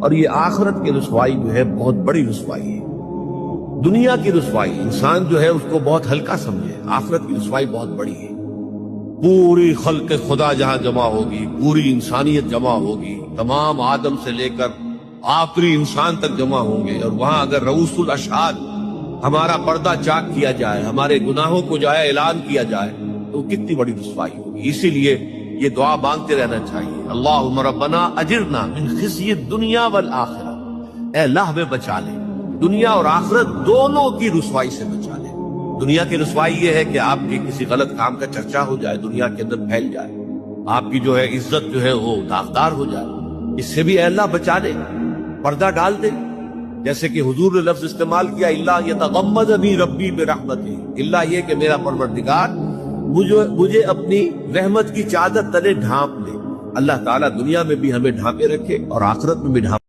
اور یہ آخرت کی رسوائی جو ہے بہت بڑی رسوائی ہے۔ دنیا کی رسوائی انسان جو ہے اس کو بہت ہلکا سمجھے، آخرت کی رسوائی بہت بڑی ہے۔ پوری خلق خدا جہاں جمع ہوگی، پوری انسانیت جمع ہوگی، تمام آدم سے لے کر آخری انسان تک جمع ہوں گے، اور وہاں اگر رؤوس الاشہاد ہمارا پردہ چاک کیا جائے، ہمارے گناہوں کو جو ہے اعلان کیا جائے، تو کتنی بڑی رسوائی ہوگی۔ اسی لیے یہ دعا مانگتے رہنا چاہیے، اللہم ربنا اجرنا من خزی الدنیا والآخرہ، اے اللہ ہمیں بچا لے، دنیا اور آخرت دونوں کی رسوائی سے بچا لے۔ دنیا کی رسوائی یہ ہے کہ آپ کے کسی غلط کام کا چرچا ہو جائے، دنیا کے اندر پھیل جائے، آپ کی جو ہے عزت جو ہے وہ داغدار ہو جائے، اس سے بھی اے اللہ بچا لے، پردہ ڈال دے۔ جیسے کہ حضور نے لفظ استعمال کیا، اللہ یتغمدنی ربی برحمتہ، اللہ یہ کہ میرا پروردگار مجھے اپنی رحمت کی چادر تلے ڈھانپ لے۔ اللہ تعالیٰ دنیا میں بھی ہمیں ڈھانپے رکھے اور آخرت میں بھی ڈھانپے